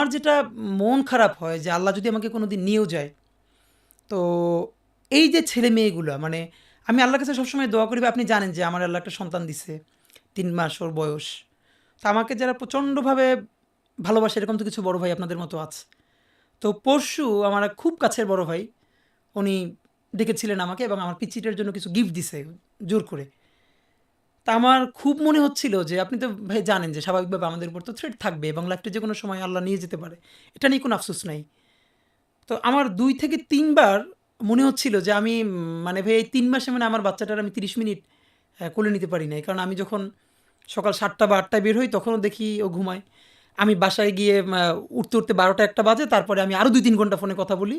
আমার যেটা মন খারাপ হয় যে আল্লাহ যদি আমাকে কোনোদিন নিয়েও যায়, তো এই যে ছেলে মেয়েগুলা মানে আমি আল্লাহর কাছে সবসময় দোয়া করি, বা আপনি জানেন যে আমার আল্লাহ একটা সন্তান দিছে, 3 মাস ওর বয়স। তো আমাকে যারা প্রচণ্ডভাবে ভালোবাসে এরকম তো কিছু বড় ভাই আপনাদের মতো আছে। তো পরশু আমার এক খুব কাছের বড় ভাই, উনি ডেকেছিলেন আমাকে এবং আমার পিচ্চিটার জন্য কিছু গিফট দিছে জোর করে। তা আমার খুব মনে হচ্ছিল যে আপনি তো ভাই জানেন যে স্বাভাবিকভাবে আমাদের উপর তো থ্রেট থাকবে এবং লাইফটা যে কোনো সময় আল্লাহ নিয়ে যেতে পারে, এটা নিয়ে কোনো আফসোস নাই। তো আমার ২ থেকে ৩ বার মনে হচ্ছিল যে আমি মানে ভাই এই ৩ মাসে মানে আমার বাচ্চাটার আমি ৩০ মিনিট কোলে নিতে পারি নাই। কারণ আমি যখন সকাল ৭টা বা ৮টায় বের হই তখনও দেখি ও ঘুমায়। আমি বাসায় গিয়ে উঠতে, উঠতে ১২টা ১টা বাজে। তারপরে আমি আরও ২-৩ ঘন্টা ফোনে কথা বলি।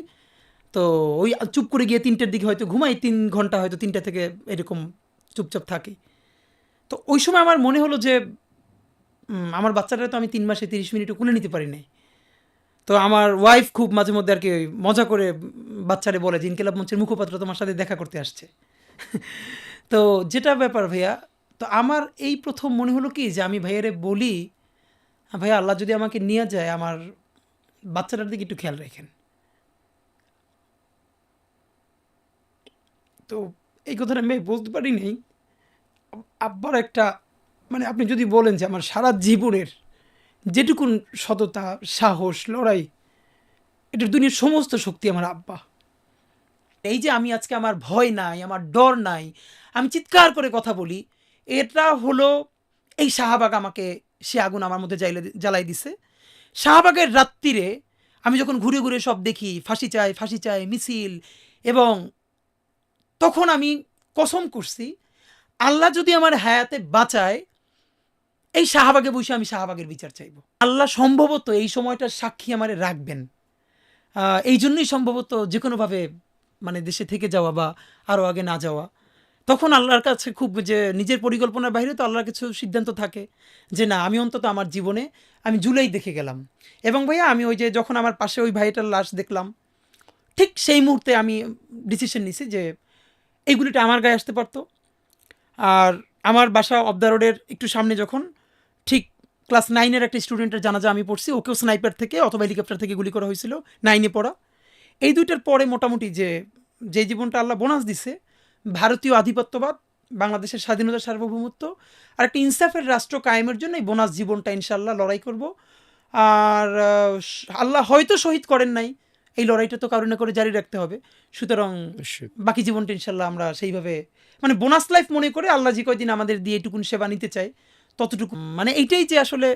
তো ওই চুপ করে গিয়ে ৩টের দিকে হয়তো ঘুমাই। ৩ ঘন্টা হয়তো ৩টা থেকে এরকম চুপচাপ থাকি। তো ওই সময় আমার মনে হলো যে আমার বাচ্চাটা তো আমি ৩ মাসে ৩০ মিনিটও কোলে নিতে পারি নাই। তো আমার ওয়াইফ খুব মাঝে মধ্যে আরকি ওই মজা করে বাচ্চারে বলে যে, "ইনকিলাব মঞ্চের মুখপাত্র তোমার সাথে দেখা করতে আসছে।" তো যেটা ব্যাপার ভাইয়া, তো আমার এই ১ম মনে হলো কি যে আমি ভাইয়ারে বলি, "ভাইয়া আল্লাহ যদি আমাকে নিয়ে যায় আমার বাচ্চাটার দিকে একটু খেয়াল রাইখেন।" তো এই কথাটা আমি বলতে পারি নাই। আব্বার একটা মানে আপনি যদি বলেন যে আমার সারা জীবনের যেটুকুন সততা, সাহস, লড়াই, এটার দুনিয়ার সমস্ত শক্তি আমার আব্বা। এই যে আমি আজকে আমার ভয় নাই, আমার ডর নাই, আমি চিৎকার করে কথা বলি, এটা হলো এই শাহবাগ আমাকে সে আগুন আমার মধ্যে জ্বালাই দিছে। শাহবাগের রাত্তিরে আমি যখন ঘুরে, ঘুরে সব দেখি ফাঁসি চাই মিছিল, এবং তখন আমি কসম করছি আল্লাহ যদি আমার হায়াতে বাঁচায় এই শাহবাগে বসে আমি শাহবাগের বিচার চাইব। আল্লাহ সম্ভবত এই সময়টার সাক্ষী আমারে রাখবেন। এই জন্যই সম্ভবত যেকোনোভাবে মানে দেশে থেকে যাওয়া বা আরও আগে না যাওয়া। তখন আল্লাহর কাছে খুব যে নিজের পরিকল্পনার বাইরে তো আল্লাহর কিছু সিদ্ধান্ত থাকে যে না আমি অন্তত আমার জীবনে আমি জুলাই দেখে গেলাম। এবং ভাইয়া আমি ওই যে যখন আমার পাশে ওই ভাইটার লাশ দেখলাম, ঠিক সেই মুহূর্তে আমি ডিসিশন নিছি যে এই গুলিটা আমার গায়ে আসতে পারতো। আর আমার বাসা অফ দ্য রোডের একটু সামনে যখন ঠিক ক্লাস 9 এর একটা স্টুডেন্টের জানাজা আমি পড়ছি, ওকেও স্নাইপার থেকে অথবা হেলিকপ্টার থেকে গুলি করা হয়েছিল 9 এ পড়া। এই ২ টার পরে মোটামুটি যে জীবনটা আল্লাহ বোনাস দিছে, ভারতীয় আধিপত্যবাদ, বাংলাদেশের স্বাধীনতা, সার্বভৌমত্ব আর একটা ইনসাফের রাষ্ট্র কায়েমের জন্য এই বোনাস জীবনটা ইনশাআল্লাহ লড়াই করব। আর আল্লাহ হয়তো শহীদ করেন নাই, এই লড়াইটা তো কারো না করে জারি রাখতে হবে। সুতরাং নিশ্চয়ই। বাকি জীবনটা ইনশাআল্লাহ আমরা সেইভাবে মানে বোনাস লাইফ মনে করে আল্লাহ যে কয়দিন আমাদের দিয়ে এটুকুন সেবা নিতে চায় ততটুকু মানে এইটাই যে আসলে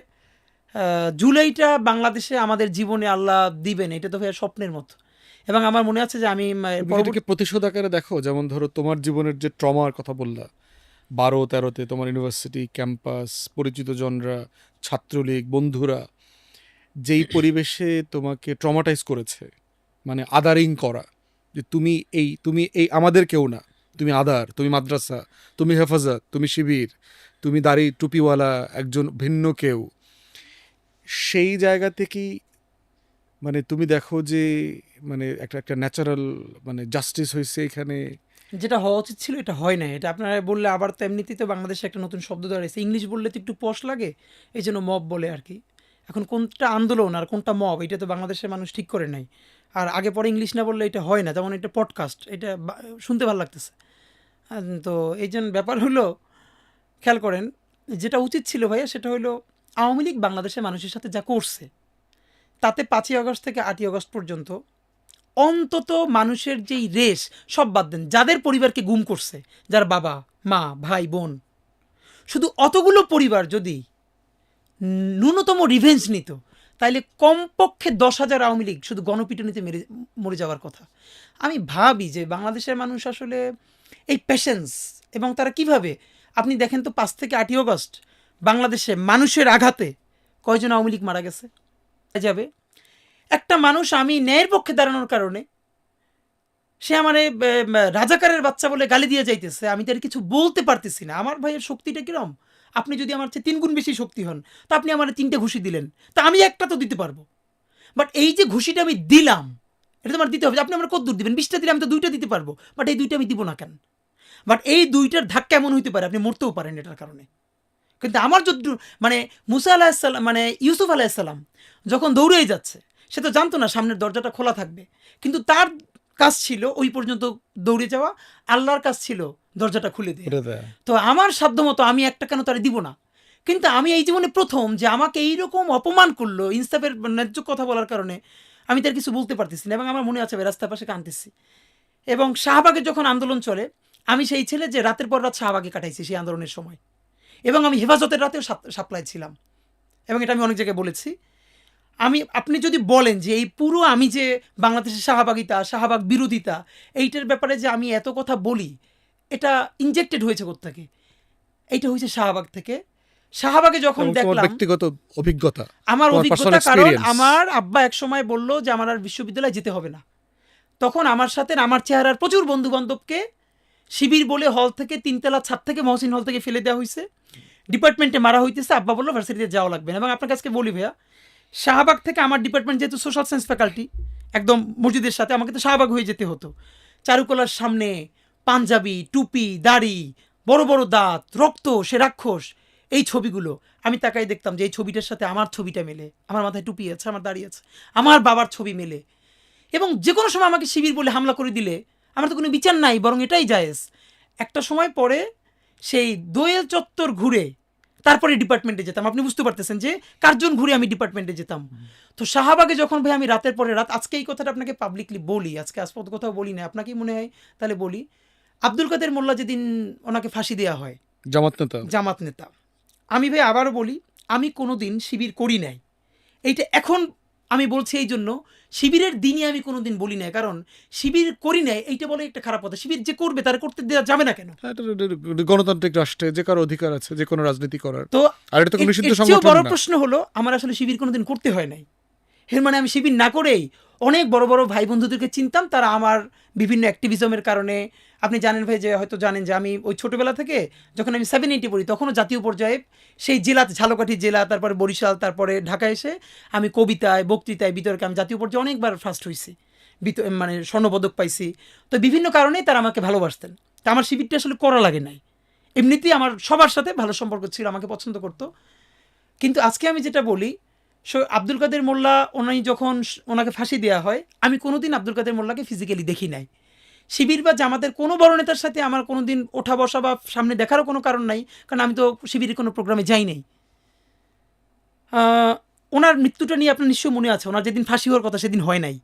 জুলাইটা বাংলাদেশে আমাদের জীবনে আল্লাহ দিবেন এটা তো ভাইয়া স্বপ্নের মতো। এবং আমার মনে আছে যে আমি তুমি কি এটাকে পরবর্তী প্রতিশোধ আকারে দেখো? যেমন ধরো তোমার জীবনের যে ট্রমার কথা বললা, 12-13-তে তোমার ইউনিভার্সিটি ক্যাম্পাস, পরিচিত জনরা, ছাত্রলীগ, বন্ধুরা যেই পরিবেশে তোমাকে ট্রমাটাইজ করেছে, মানে আদারিং করা, যে তুমি এই আমাদের কেউ না, তুমি আদার, তুমি মাদ্রাসা, তুমি হেফাজত, তুমি শিবির, তুমি দাড়ি টুপিওয়ালা একজন ভিন্ন কেউ, সেই জায়গা থেকেই মানে তুমি দেখো যে মানে একটা একটা ন্যাচারাল মানে জাস্টিস হয়েছে এখানে। যেটা হওয়া উচিত ছিল এটা হয় না। এটা আপনারা বললে আবার তো এমনিতেই তো বাংলাদেশে একটা নতুন শব্দ দাঁড়িয়েছে, ইংলিশ বললে তো একটু পশ লাগে, এই জন্য মব বলে আর কি। এখন কোনটা আন্দোলন আর কোনটা মব এটা তো বাংলাদেশের মানুষ ঠিক করে নাই। আর আগে পরে ইংলিশ না বললে এটা হয় না, যেমন এটা পডকাস্ট, এটা শুনতে ভালো লাগতেছে। তো এই জন্য ব্যাপার হলো, খেয়াল করেন, যেটা উচিত ছিল ভাইয়া সেটা হলো আওয়ামী লীগ বাংলাদেশের মানুষের সাথে যা করছে তাতে 5ই আগস্ট থেকে 8ই আগস্ট পর্যন্ত অন্তত মানুষের যেই রেশ, সব বাদ দেন, যাদের পরিবারকে গুম করছে, যার বাবা মা ভাই বোন, শুধু অতগুলো পরিবার যদি ন্যূনতম রিভেঞ্জ নিত তাইলে কমপক্ষে 10,000 আওয়ামী লীগ শুধু গণপিটুনিতে মরে যাওয়ার কথা। আমি ভাবি যে বাংলাদেশের মানুষ আসলে এই পেশেন্স, এবং তারা কিভাবে, আপনি দেখেন তো 5 থেকে 8ই আগস্ট বাংলাদেশে মানুষের আঘাতে কয়জন আওয়ামী লীগ মারা গেছে যাবে। একটা মানুষ আমি ন্যায়ের পক্ষে দাঁড়ানোর কারণে সে আমারে রাজাকারের বাচ্চা বলে গালি দিয়ে যাইতেছে, আমি তার কিছু বলতে পারতেছি না। আমার ভাইয়ের শক্তিটা কিরম, আপনি যদি আমার চেয়ে 3 গুণ বেশি শক্তি হন তা আপনি আমার 3টে ঘুষি দিলেন, তা আমি একটা তো দিতে পারবো। বাট এই যে ঘুষিটা আমি দিলাম এটা তো আমার দিতে হবে। আপনি আমার কত দূর দিবেন, 20টা দিলে আমি তো 2টা দিতে পারবো, বাট এই 2টা আমি দিব না কেন? বাট এই 2টার ধাক্কা এমন হইতে পারে আপনি মরতেও পারেন এটার কারণে। কিন্তু আমার যদি মানে মুসা আলাহিসাল্লাম মানে ইউসুফ আলাহিসাল্লাম যখন দৌড়েই যাচ্ছে, সে তো জানতো না সামনের দরজাটা খোলা থাকবে, কিন্তু তার কাজ ছিল ওই পর্যন্ত দৌড়ে যাওয়া, আল্লাহর কাজ ছিল দরজাটা খুলে দেওয়া। করে দেয়। তো আমার সাধ্যমতো আমি একটা কেন তারে দিব না, কিন্তু আমি এই জীবনে প্রথম যে আমাকে এইরকম অপমান করলো ইনসাফের ন্যায্য কথা বলার কারণে, আমি তার কিছু বলতে পারতেছি না। এবং আমার মনে আছে আমি রাস্তার পাশে কাঁদতেছি। এবং শাহবাগে যখন আন্দোলন চলে, আমি সেই ছেলে যে রাতের পর রাত শাহবাগে কাটাইছি সেই আন্দোলনের সময়, এবং আমি হেফাজতের রাতেও সাপ্লাই ছিলাম, এবং এটা আমি অনেক জায়গায় বলেছি। আপনি যদি বলেন যে এই পুরো আমি যে বাংলাদেশের শাহবাগিতা, শাহবাগ বিরোধিতা, এইটার ব্যাপারে যে আমি এত কথা বলি, এটা ইনজেক্টেড হয়েছে কোত্থেকে? এইটা হয়েছে শাহবাগ থেকে। শাহবাগে যখন এবং তোমার দেখলাম ব্যক্তিগত অভিজ্ঞতা, আমার তোমার অভিজ্ঞতা, personal কারণ experience। আমার আব্বা এক সময় বলল যে আমার আর বিশ্ববিদ্যালয়ে যেতে হবে না। তখন আমার সাথে আমার চেহারার প্রচুর বন্ধু বান্ধবকে শিবির বলে হল থেকে, তিনতলা ছাদ থেকে, মহসিন হল থেকে ফেলে দেওয়া হয়েছে, ডিপার্টমেন্টে মারা হইতেছে। আব্বা বললো ভার্সিটিতে যাওয়া লাগবে না। এবং আপনার কাছে বলি ভাইয়া, শাহবাগ থেকে আমার ডিপার্টমেন্ট যেহেতু সোশ্যাল সায়েন্স ফ্যাকাল্টি, একদম মসজিদের সাথে, আমাকে তো শাহবাগ হয়ে যেতে হতো। চারুকলার সামনে পাঞ্জাবি, টুপি, দাড়ি, বড় বড় দাঁত, রক্ত, সে রাক্ষস, এই ছবিগুলো আমি তাকাই দেখতাম যে এই ছবিটার সাথে আমার ছবিটা মেলে, আমার মাথায় টুপি আছে, আমার দাড়ি আছে, আমার বাবার ছবি মেলে। এবং যে কোনো সময় আমাকে শিবির বলে হামলা করে দিলে আমার তো কোনো বিচার নাই, বরং এটাই জায়েজ। একটা সময় পরে সেই দোয়েল চত্বর ঘুরে তারপরে ডিপার্টমেন্টে যেতাম। আপনি বুঝতে পারতেছেন যে কার্জন ঘুরে আমি ডিপার্টমেন্টে যেতাম। তো শাহবাগে যখন ভাই আমি রাতের পরে রাত, আজকে এই কথাটা আপনাকে পাবলিকলি বলি, আজকে আজপদ কোথাও বলি না, আপনাকেই মনে হয় তাহলে বলি। আব্দুল কাদের মোল্লা যেদিন ওনাকে ফাঁসি দেওয়া হয়, জামাত নেতা, আমি ভাই আবারও বলি, আমি কোনো দিন শিবির করি নাই। এইটা এখন আমি বলছি এই জন্য, শিবিরের দিনই আমি কোনোদিন বলি নাই, কারণ শিবির করি নাই এইটা বলে একটা খারাপ কথা। শিবির যে করবে তার করতে দেওয়া যাবে না কেন? গণতান্ত্রিক রাষ্ট্রে যে কারো অধিকার আছে যে কোনো রাজনীতি করার। তো আর এটা তো কোনো নিষিদ্ধ এর চেয়েও সংগঠন বড় না। প্রশ্ন হলো, আমার আসলে শিবির কোনোদিন করতে হয় নাই। এর মানে আমি শিবির না করেই অনেক বড় বড় ভাই বন্ধুদেরকে চিনতাম, তারা আমার বিভিন্ন অ্যাক্টিভিজমের কারণে, আপনি জানেন ভাই, যে হয়তো জানেন যে আমি ওই ছোটোবেলা থেকে যখন আমি 780 পড়ি, তখনও জাতীয় পর্যায়ে সেই জেলাতে, ঝালকাঠি জেলা, তারপরে বরিশাল, তারপরে ঢাকা এসে আমি কবিতায়, বক্তৃতায়, বিতর্কে আমি জাতীয় পর্যায়ে অনেকবার ফার্স্ট হয়েছি, মানে স্বর্ণপদক পাইছি। তো বিভিন্ন কারণেই তারা আমাকে ভালোবাসতেন। তা আমার শিবিরটা আসলে করা লাগে নাই, এমনিতেই আমার সবার সাথে ভালো সম্পর্ক ছিল, আমাকে পছন্দ করতো। কিন্তু আজকে আমি যেটা বলি, আব্দুল কাদের মোল্লা ওনাই যখন ওনাকে ফাঁসি দেওয়া হয়, আমি কোনোদিন আব্দুল কাদের মোল্লাকে ফিজিক্যালি দেখি নাই। শিবির বা জামাতের কোনো বড় নেতার সাথে আমার কোনোদিন ওঠা বসা বা সামনে দেখারও কোনো কারণ নাই, কারণ আমি তো শিবিরের কোনো প্রোগ্রামে যাই নাই। ওনার মৃত্যুটা নিয়ে আপনার নিশ্চয় মনে আছে, ওনার যেদিন ফাঁসি হওয়ার কথা সেদিন হয় নাই।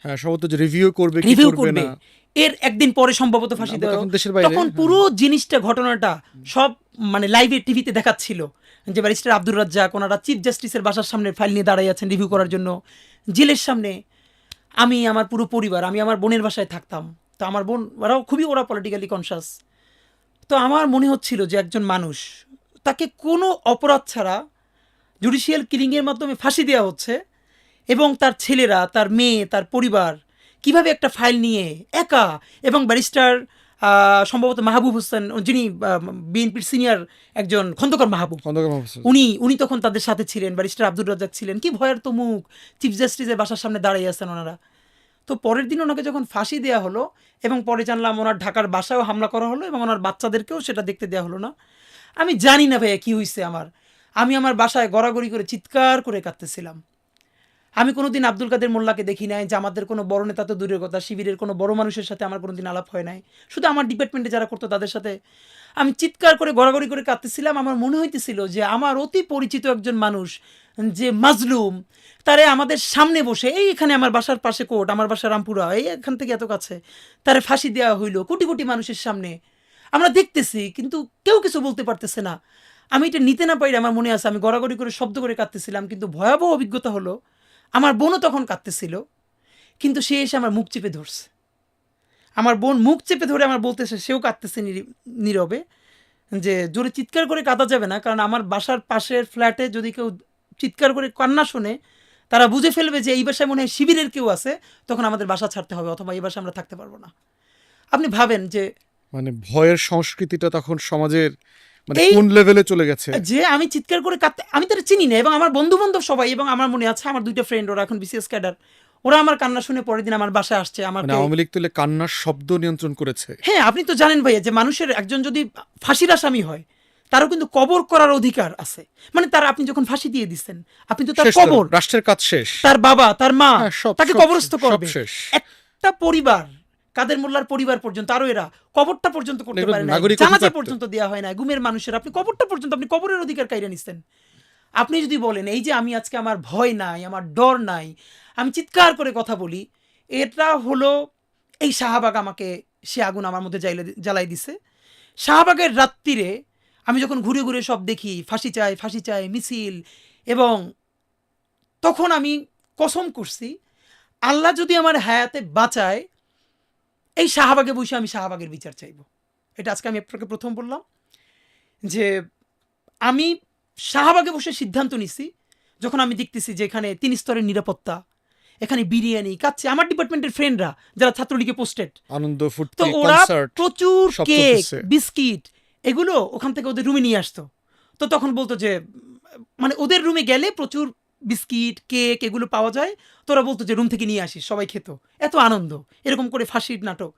হ্যাঁ, সম্ভবত যে রিভিউ করবে করবে এর একদিন পরে সম্ভবত ফাঁসি দেওয়া। তখন পুরো জিনিসটা, ঘটনাটা সব মানে লাইভে টিভিতে দেখাচ্ছিল, যে ব্যারিস্টার আব্দুর রাজ্জাক ওনারা চিফ জাস্টিসের বাসার সামনে ফাইল নিয়ে দাঁড়াই আছেন রিভিউ করার জন্য, জেলের সামনে। আমি, আমার পুরো পরিবার, আমি আমার বোনের বাসায় থাকতাম। তো আমার বোন, ওরা পলিটিক্যালি কনসাস। তো আমার মনে হচ্ছিল যে একজন মানুষ, তাকে কোনো অপরাধ ছাড়া জুডিশিয়াল কিলিংয়ের মাধ্যমে ফাঁসি দেওয়া হচ্ছে, এবং তার ছেলেরা, তার মেয়ে, তার পরিবার কিভাবে একটা ফাইল নিয়ে একা, এবং ব্যারিস্টার সম্ভবত মাহবুব হোসেন, যিনি বিএনপির সিনিয়র একজন, খন্দকার মাহবুব, উনি তখন তাদের সাথে ছিলেন, ব্যারিস্টার আব্দুর রাজ্জাক ছিলেন, কি ভয়ের তো মুখ, চিফ জাস্টিসের বাসার সামনে দাঁড়িয়ে আছেন ওনারা। তো পরের দিন ওনাকে যখন ফাঁসি দেওয়া হলো, এবং পরে জানলাম ওনার ঢাকার বাসায়ও হামলা করা হলো, এবং ওনার বাচ্চাদেরকেও সেটা দেখতে দেওয়া হলো না। আমি জানি না ভাইয়া কী হয়েছে আমি আমার বাসায় গড়াগড়ি করে চিৎকার করে কাঁদতেছিলাম। আমি কোনোদিন আব্দুল কাদের মোল্লাকে দেখি নাই, যে আমাদের কোনো বড় নেতা তো দূরের কথা, শিবিরের কোনো বড় মানুষের সাথে আমার কোনোদিন আলাপ হয় নাই। শুধু আমার ডিপার্টমেন্টে যারা করতো তাদের সাথে আমি চিৎকার করে গড়াগড়ি করে কাঁদতেছিলাম। আমার মনে হইতেছিল যে আমার অতি পরিচিত একজন মানুষ, যে মাজলুম, তারে আমাদের সামনে বসে, এইখানে আমার বাসার পাশে কোর্ট, আমার বাসা রামপুরা, এই এখান থেকে এত কাছে, তারে ফাঁসি দেওয়া হইলো কোটি কোটি মানুষের সামনে, আমরা দেখতেছি, কিন্তু কেউ কিছু বলতে পারতেছে না। আমি এটা নিতে না পারি, আমার মনে আছে আমি গড়াগড়ি করে শব্দ করে কাঁদতেছিলাম। কিন্তু ভয়াবহ অভিজ্ঞতা হলো, আমার বোনও তখন কাঁদতেছিল, কিন্তু সে এসে আমার মুখ চেপে ধরছে। আমার বোন মুখ চেপে ধরে আমার বলতেছে, সেও কাঁদতেছে নীরবে, যে জোরে চিৎকার করে কাঁদা যাবে না, কারণ আমার বাসার পাশের ফ্ল্যাটে যদি কেউ চিৎকার করে কান্না শোনে, তারা বুঝে ফেলবে যে এই বাসায় মনে হয় শিবিরের কেউ আছে, তখন আমাদের বাসা ছাড়তে হবে, অথবা এই বাসায় আমরা থাকতে পারবো না। আপনি ভাবেন যে মানে ভয়ের সংস্কৃতিটা তখন সমাজের মানে কোন লেভেলে চলে গেছে, যে আমি চিৎকার করে কাঁদতে, আমি তারা চিনি না, এবং আমার বন্ধু বান্ধব সবাই, এবং আমার মনে আছে আমার 2টা ফ্রেন্ড, ওরা এখন বিসিএস ক্যাডার, ওরা আমার কান্না শুনে পরের দিন আমার বাসায় আসছে। আমার আওয়ামী লীগ তুলে কান্নার শব্দ নিয়ন্ত্রণ করেছে। হ্যাঁ, আপনি তো জানেন ভাইয়া, যে মানুষের একজন যদি ফাঁসির আসামি হয়, তারও কিন্তু কবর করার অধিকার আছে। মানে তার আপনি যখন ফাঁসি দিয়ে দিচ্ছেন, আপনি তো তার শেষ তো, কবর, রাষ্ট্রের কাজ শেষ। তার বাবা, তার মা হ্যাঁ, সব তাকে সব কবরস্থ সব করবে। শেষ। একটা পরিবার, কাদের মোল্লার পরিবার পর্যন্ত, আরো এরা কবরটা পর্যন্ত করতে এগুলো পারে না, নাগরিক জানাজা অধিকার তো। পর্যন্ত দেওয়া হয় না গুমের মানুষের, আপনি কবরটা পর্যন্ত, আপনি কবরের অধিকার কাইরা নিচ্ছেন। আপনি যদি বলেন এই যে আমি আজকে আমার ভয় নাই, আমার ডর নাই, আমি চিৎকার করে কথা বলি, এটা হলো এই শাহবাগ আমাকে, সে আগুন আমার মধ্যে জ্বালাই দিছে। শাহবাগের রাত্রিরে আমি যখন ঘুরে ঘুরে সব দেখি ফাঁসি চাই মিছিল, এবং তখন আমি কসম করছি আল্লাহ যদি আমার হায়াতে বাঁচায়, এই শাহবাগে বসে আমি শাহবাগের বিচার চাইব। এটা আজকে আমি আপনাকে প্রথম বললাম যে আমি শাহবাগে বসে সিদ্ধান্ত নিছি, যখন আমি দেখতেছি যে এখানে 3 স্তরের নিরাপত্তা, এখানে বিরিয়ানি কাচ্ছে, আমার ডিপার্টমেন্টের ফ্রেন্ডরা যারা ছাত্রলীগে পোস্টেড, আনন্দ, তো ফুর্তি, ওরা কনসার্ট প্রচুর সব কেক, চলতেছে। বিস্কিট এগুলো ওখান থেকে ওদের রুমে নিয়ে আসতো। তো তখন বলতো যে মানে ওদের রুমে গেলে প্রচুর বিস্কিট কেক এগুলো পাওয়া যায়, তোরা বলতো যে রুম থেকে নিয়ে আসিস, সবাই খেত, এত আনন্দ, এরকম করে ফাঁসির নাটক।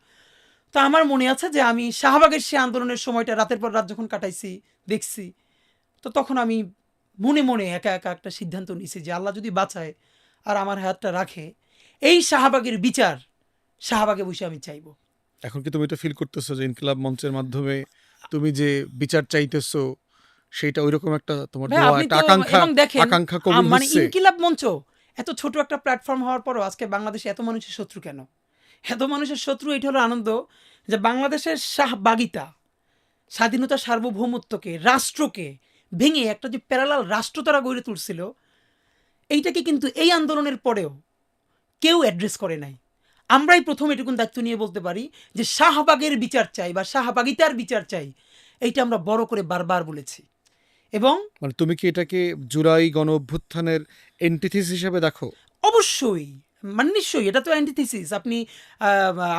তো আমার মনে আছে যে আমি শাহবাগের সে আন্দোলনের সময়টা রাতের পর রাত যখন কাটাইছি দেখছি, তো তখন আমি মনে মনে একা একা একটা সিদ্ধান্ত নিয়েছি যে আল্লাহ যদি বাঁচায় আর আমার হাতটা রাখে, এই শাহবাগের বিচার শাহবাগে বসে আমি চাইবো। এখন কি তুমি এটা ফিল করতেছো যে ইনকিলাব মঞ্চের মাধ্যমে তুমি যে বিচার চাইতেছো সেটা ওইরকম একটা তোমার ভাই দোয়া, আপনি একটা তো, আকাঙ্ক্ষা, এবং দেখেন আকাঙ্ক্ষা কবুল মানে হচ্ছে? ইনকিলাব মঞ্চ এত ছোট একটা প্ল্যাটফর্ম হওয়ার পরও আজকে বাংলাদেশে এত মানুষের শত্রু কেন? এত মানুষের শত্রু এটা হলো আনন্দ যে বাংলাদেশের শাহবাগিতা, স্বাধীনতা সার্বভৌমত্বকে, রাষ্ট্রকে ভেঙে একটা যে প্যারালাল রাষ্ট্র তারা গড়ে তুলছিল, এইটাকে কিন্তু এই আন্দোলনের পরেও কেউ অ্যাড্রেস করে নাই। আমরাই প্রথম এটুকুন দায়িত্ব নিয়ে বলতে পারি যে শাহবাগের বিচার চাই বা শাহবাগিতার বিচার চাই, এইটা আমরা বড় করে বারবার বলেছি। এবং মানে তুমি কি এটাকে জুলাই গণ অভ্যুত্থানের এন্টিথিস হিসেবে দেখো? অবশ্যই, মানে নিশ্চয়ই এটা তো অ্যান্টিথিসিস।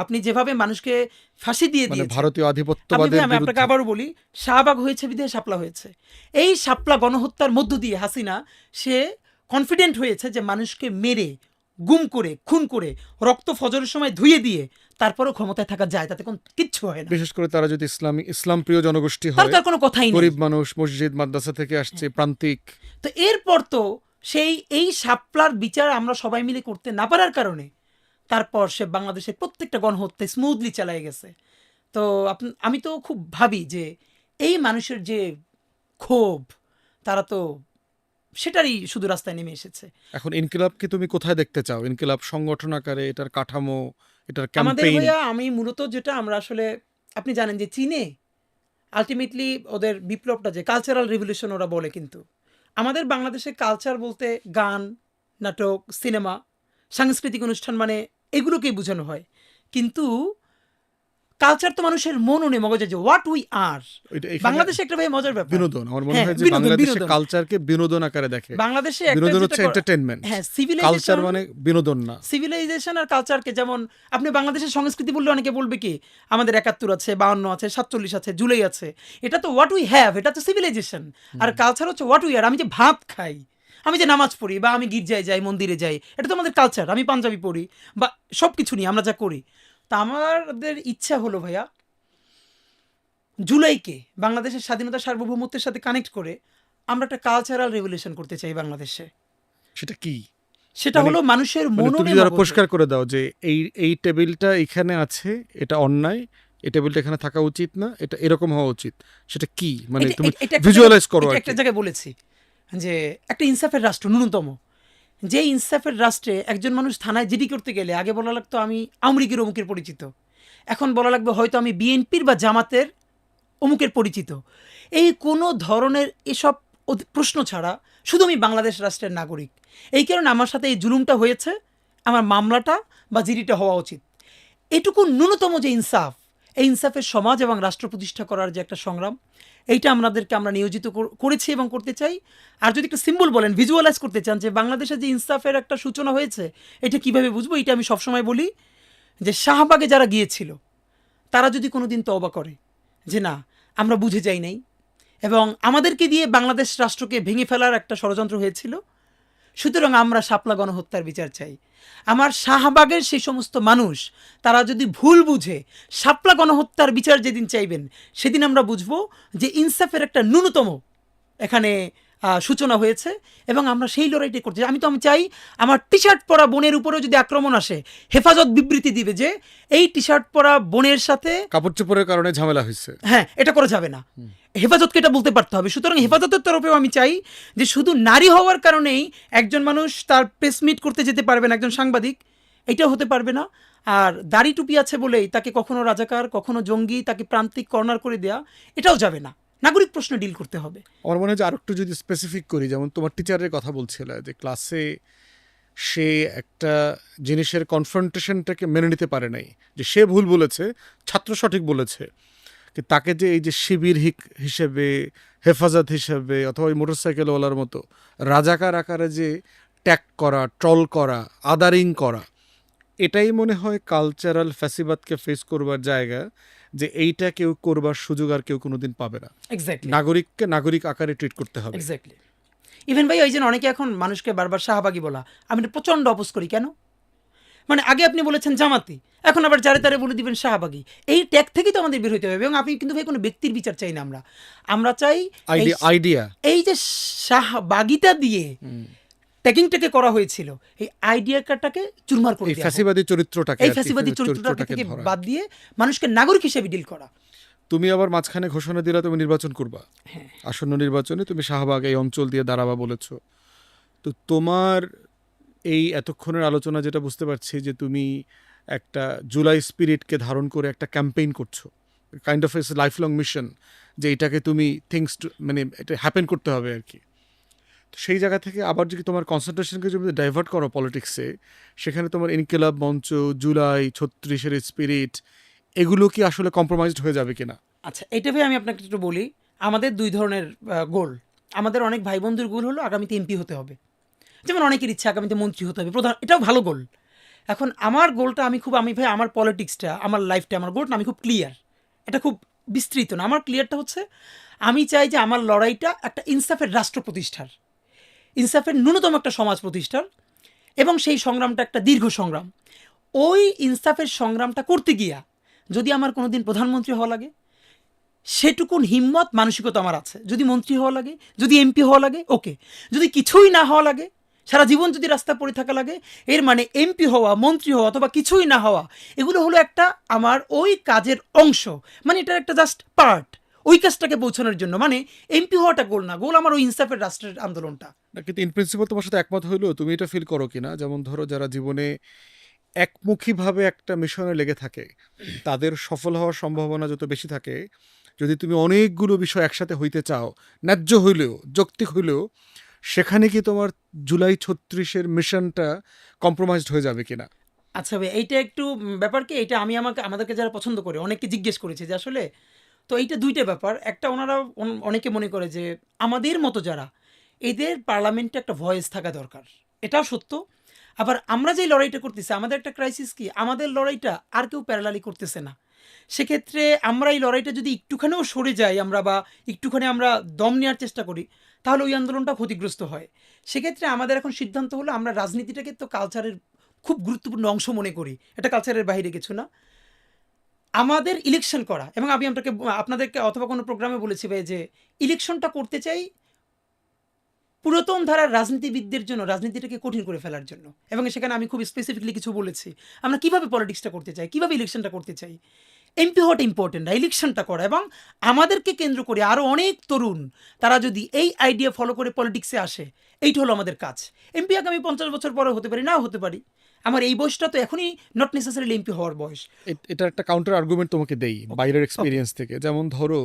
আপনি যেভাবে মানুষকে ফাঁসি দিয়ে মানে দিয়েছেন, ভারতীয় আমি আধিপত্যবাদের আপনাকে বিরুদ্ধে। আবারও বলি, শাহবাগ হয়েছে বিধায় শাপলা হয়েছে। এই শাপলা গণহত্যার মধ্য দিয়ে হাসিনা সে কনফিডেন্ট হয়েছে যে মানুষকে মেরে, গুম করে, খুন করে, রক্ত ফজরের সময় ধুয়ে দিয়ে তারপরেও ক্ষমতায় থাকা যায়, তাতে কোনো কিচ্ছু হয় না। বিশেষ করে তারা যদি ইসলাম প্রিয় জনগোষ্ঠী তার হয়, তার কোনো কথাই নেই। গরিব মানুষ, মসজিদ মাদ্রাসা থেকে আসছে, প্রান্তিক। তো এরপর তো এই শাপলার বিচার আমরা সবাই মিলে করতে না পারার কারণে তারপর সে বাংলাদেশের প্রত্যেকটা গণহত্যা স্মুথলি চালাই গেছে। তো আমি তো খুব ভাবি যে এই মানুষের যে ক্ষোভ, তারা তো সেটারই শুধু রাস্তায় নেমে এসেছে। এখন ইনকিলাবকে তুমি কোথায় দেখতে চাও? ইনকিলাব সংগঠন আকারে, এটার কাঠামো, এটার আমাদের ক্যাম্পেইন? ভাইয়া, আমি মূলত যেটা আমরা আসলে, আপনি জানেন যে চীনে আলটিমেটলি ওদের বিপ্লবটা যে কালচারাল রিভলিউশন ওরা বলে, কিন্তু আমাদের বাংলাদেশে কালচার বলতে গান, নাটক, সিনেমা, সাংস্কৃতিক অনুষ্ঠান, মানে এগুলোকেই বোঝানো হয়। কিন্তু কালচার তো মানুষের মন ও মগজে, যে হোয়াট উই আর। এখানে বাংলাদেশে একটা ভাই মজার ব্যাপার, বিনোদন, আমার মনে হ্যাঁ, হয় যে বিনোদন, বাংলাদেশে বিনোদন। কালচারকে বিনোদন আকারে দেখে। বাংলাদেশে একটা বিনোদন যেটা হচ্ছে এন্টারটেইনমেন্ট, হ্যাঁ, কালচার সিভিলাইজেশন, মানে বিনোদন না। সিভিলাইজেশন আর কালচারকে, যেমন আপনি বাংলাদেশের সংস্কৃতি বললে অনেকে বলবে কি আমাদের ৭১ আছে, ৫২ আছে, ৪৭ আছে, জুলাই আছে, এটা তো হোয়াট উই হ্যাভ, এটা তো সিভিলাইজেশন। আর কালচার হচ্ছে হোয়াট উই আর। আমি যে ভাত খাই, আমি যে নামাজ পড়ি, বা আমি গির্জায় যাই, মন্দিরে যাই, এটা তো আমাদের কালচার। আমি পাঞ্জাবি পড়ি, বা সব কিছু নিয়ে আমরা যা করি। তা আমাদের ইচ্ছা হলো ভাইয়া, জুলাইকে বাংলাদেশের স্বাধীনতা সার্বভৌমত্বের সাথে কানেক্ট করে আমরা একটা কালচারাল রেভলিউশন করতে চাই বাংলাদেশে। সেটা কি? সেটা হলো মানুষের তুমি মননে যদি আরো মগজে। পরিষ্কার করে দাও যে এই টেবিলটা এখানে আছে, এটা অন্যায়, এই টেবিলটা এখানে থাকা উচিত না, এটা এরকম হওয়া উচিত, সেটা কি? মানে তুমি এটা একটা ভিজুয়ালাইজ করো আর একটা কি। জায়গায় বলেছি যে একটা ইনসাফের রাষ্ট্র ন্যূনতম, যে ইনসাফের রাষ্ট্রে একজন মানুষ থানায় জিডি করতে গেলে আগে বলা লাগতো আমি আওয়ামী লীগের অমুকের পরিচিত, এখন বলা লাগবে হয়তো আমি বিএনপির বা জামাতের অমুকের পরিচিত। এই কোনো ধরনের এসব প্রশ্ন ছাড়া শুধু আমি বাংলাদেশ রাষ্ট্রের নাগরিক, এই কারণে আমার সাথে এই জুলুমটা হয়েছে, আমার মামলাটা বা জিডিটা হওয়া উচিত। এটুকু ন্যূনতম যে ইনসাফ, এই ইনসাফের সমাজ এবং রাষ্ট্র প্রতিষ্ঠা করার যে একটা সংগ্রাম, এইটা আমরা নিয়োজিত করেছি এবং করতে চাই। আর যদি একটা সিম্বল বলেন, ভিজুয়ালাইজ করতে চান যে বাংলাদেশে যে ইনসাফের একটা সূচনা হয়েছে, এটা কিভাবে বুঝবো, এটা আমি সবসময় বলি যে শাহবাগে যারা গিয়েছিল তারা যদি কোনো দিন তওবা করে যে না আমরা বুঝে যাই নাই এবং আমাদেরকে দিয়ে বাংলাদেশ রাষ্ট্রকে ভেঙে ফেলার একটা ষড়যন্ত্র হয়েছিল, সুতরাং আমরা শাপলা গণহত্যার বিচার চাই। আমার শাহবাগের সেই সমস্ত মানুষ তারা যদি ভুল বুঝে শাপলা গণহত্যার বিচার যেদিন চাইবেন, সেদিন আমরা বুঝবো যে ইনসাফের একটা ন্যূনতম এখানে সূচনা হয়েছে, এবং আমরা সেই লড়াইটাই করতে চাই। আমি চাই আমার টি শার্ট পরা বোনের উপরেও যদি আক্রমণ আসে, হেফাজত বিবৃতি দিবে যে এই টি শার্ট পরা বোনের সাথে কাপড় চোপড়ের কারণে ঝামেলা হয়েছে, হ্যাঁ, এটা করা যাবে না। হেফাজতকে এটা বলতে পারতে হবে। সুতরাং হেফাজতের তরফেও আমি চাই যে শুধু নারী হওয়ার কারণেই একজন মানুষ তার প্রেস মিট করতে যেতে পারবে না, একজন সাংবাদিক, এটাও হতে পারবে না। আর দাড়ি টুপি আছে বলেই তাকে কখনো রাজাকার, কখনো জঙ্গি, তাকে প্রান্তিক কর্নার করে দেয়া, এটাও যাবে না। নাগরিক প্রশ্ন ডিল করতে হবে। আমার মনে হয় যে আরেকটু যদি স্পেসিফিক করি, যেমন তোমার টিচারের কথা বলছিল যে ক্লাসে সে একটা জিনিসের কনফ্রন্টেশনটাকে মেনে নিতে পারে নাই, যে সে ভুল বলেছে, ছাত্র সঠিক বলেছে, তাকে যে এই যে শিবির হিসেবে, হেফাজত হিসেবে, অথবা ওই মোটরসাইকেলওয়ালার মতো রাজাকার আকারে যে ট্যাগ করা, ট্রল করা, আদারিং করা, এটাই মনে হয় কালচারাল ফ্যাসিবাদকে ফেস করবার জায়গা, যে এইটা কেউ করবার সুযোগ আর কেউ কোনোদিন পাবে না। এক্স্যাক্টলি, নাগরিককে নাগরিক আকারে ট্রিট করতে হবে। এক্স্যাক্টলি। ইভেন ভাই ওই যে অনেকে এখন মানুষকে বারবার শাহবাগী বলা, আমি এটা প্রচণ্ড অপোজ করি। কেন? মানে আগে আপনি বলেছেন জামাতি, এখন আবার যারে তারে বলে দিবেন শাহবাগী। এই ট্যাগ থেকেই তো আমাদের বের হইতে হবে। এবং আপনি কিন্তু ভাই কোনো ব্যক্তির বিচার চাই না, আমরা চাই আইডিয়া, এই যে শাহবাগিতা দিয়ে ট্যাগিংটাকে করা হয়েছিল, এই আইডিয়াটাকে চুরমার করে দেওয়া, ফ্যাসিবাদী চরিত্রটাকে, এই ফ্যাসিবাদী চরিত্রটাকে থেকে বাদ দিয়ে মানুষকে নাগরিক হিসেবে ডিল করা। তুমি আবার মাঝখানে ঘোষণা দিলা তুমি নির্বাচন করবা, আসন্ন নির্বাচনে তুমি শাহবাগ এই অঞ্চল দিয়ে দাঁড়াবা বলেছ। তো তোমার এই এতক্ষণের আলোচনা যেটা বুঝতে পারছি, যে তুমি একটা জুলাই স্পিরিটকে ধারণ করে একটা ক্যাম্পেইন করছো, kind of its life long mission, যে এটাকে তুমি মানে এটা হ্যাপেন করতে হবে আর কি। তো সেই জায়গা থেকে আবার যদি তোমার কনসেন্ট্রেশনকে যদি ডাইভার্ট করো পলিটিক্সে, সেখানে তোমার ইনকিলাব মঞ্চ, জুলাই 36-এর স্পিরিট, এগুলো কি আসলে কম্প্রোমাইজড হয়ে যাবে কিনা? আচ্ছা, এটা ভাই আমি আপনাকে একটু বলি। আমাদের দুই ধরনের গোল। আমাদের অনেক ভাই বন্ধুর গোল হলো আগামীতে এমপি হতে হবে, যেমন অনেকের ইচ্ছা আগামীতে মন্ত্রী হতে হবে, প্রধান, এটাও ভালো গোল। এখন আমার গোলটা আমি ভাই আমার পলিটিক্সটা, আমার লাইফটা, আমার গোলটা আমি খুব ক্লিয়ার, এটা খুব বিস্তৃত না। আমার ক্লিয়ারটা হচ্ছে আমি চাই যে আমার লড়াইটা একটা ইনসাফের রাষ্ট্র প্রতিষ্ঠার, ইনসাফের ন্যূনতম একটা সমাজ প্রতিষ্ঠার, এবং সেই সংগ্রামটা একটা দীর্ঘ সংগ্রাম। ওই ইনসাফের সংগ্রামটা করতে গিয়া যদি আমার কোনো দিন প্রধানমন্ত্রী হওয়া লাগে, সেটুকুন হিম্মত মানসিকতা আমার আছে। যদি মন্ত্রী হওয়া লাগে, যদি এমপি হওয়া লাগে, ওকে। যদি কিছুই না হওয়া লাগে, সারা জীবন যদি রাস্তা পড়ে থাকা লাগে, এর মানে এমপি হওয়া, মন্ত্রী হওয়া অথবা কিছুই না হওয়া, এগুলো হলো একটা আমার ওই কাজের অংশ, মানে এটার একটা জাস্ট পার্ট। ওই কাজটাকে পৌঁছানোর জন্য, মানে এমপি হওয়াটা গোল না, গোল আমার ওই ইনসাফের রাষ্ট্রের আন্দোলনটা। কিন্তু ইন প্রিন্সিপাল তোমার সাথে একমত হইলেও তুমি এটা ফিল করো কিনা, যেমন ধরো যারা জীবনে একমুখীভাবে একটা মিশনে লেগে থাকে, তাদের সফল হওয়ার সম্ভাবনা যত বেশি থাকে, যদি তুমি অনেকগুলো বিষয় একসাথে হইতে চাও, ন্যায্য হইলেও, যৌক্তিক হইলেও, সেখানে কি তোমার জুলাই 36-এর মিশনটা কম্প্রোমাইজড হয়ে যাবে কিনা? আচ্ছা ভাই, এইটা একটু ব্যাপার কি, এটা আমি আমাদেরকে যারা পছন্দ করে অনেককে জিজ্ঞেস করেছি যে আসলে, তো এইটা দুইটা ব্যাপার। একটা, ওনারা অনেকে মনে করে যে আমাদের মতো যারা, এদের পার্লামেন্টে একটা ভয়েস থাকা দরকার, এটাও সত্য। আবার আমরা যেই লড়াইটা করতেছি, আমাদের একটা ক্রাইসিস কি, আমাদের লড়াইটা আর কেউ প্যারালালি করতেছে না। সেক্ষেত্রে আমরা এই লড়াইটা যদি একটুখানিও সরে যাই আমরা, বা একটুখানি আমরা দম নেওয়ার চেষ্টা করি, তাহলে ওই আন্দোলনটা ক্ষতিগ্রস্ত হয়। সেক্ষেত্রে আমাদের এখন সিদ্ধান্ত হলো, আমরা রাজনীতিটাকে তো কালচারের খুব গুরুত্বপূর্ণ অংশ মনে করি, এটা কালচারের বাইরে কিছু না। আমাদের ইলেকশন করা, এবং আমি আপনাদেরকে অথবা কোনো প্রোগ্রামে বলেছি ভাই যে ইলেকশনটা করতে চাই পুরাতন ধারার রাজনীতিবিদদের জন্য, রাজনীতিটাকে কঠিন করে ফেলার জন্য। এবং সেখানে আমি খুব স্পেসিফিকলি কিছু বলেছি, আমরা কীভাবে পলিটিক্সটা করতে চাই, কীভাবে ইলেকশনটা করতে চাই। এমপি হওয়াটা ইম্পর্টেন্ট না, ইলেকশনটা করা। এবং আমাদেরকে কেন্দ্র করে আরও অনেক তরুণ, তারা যদি এই আইডিয়া ফলো করে পলিটিক্সে আসে, এইটা হলো আমাদের কাজ। এমপি আগামী 50 বছর পরে হতে পারি, নাও হতে পারি। আমার এই বয়সটা তো এখনই নট নেসেসারিলি এমপি হওয়ার বয়স। এটা একটা কাউন্টার আর্গুমেন্ট তোমাকে দেই বাইরের এক্সপিরিয়েন্স থেকে। যেমন ধরো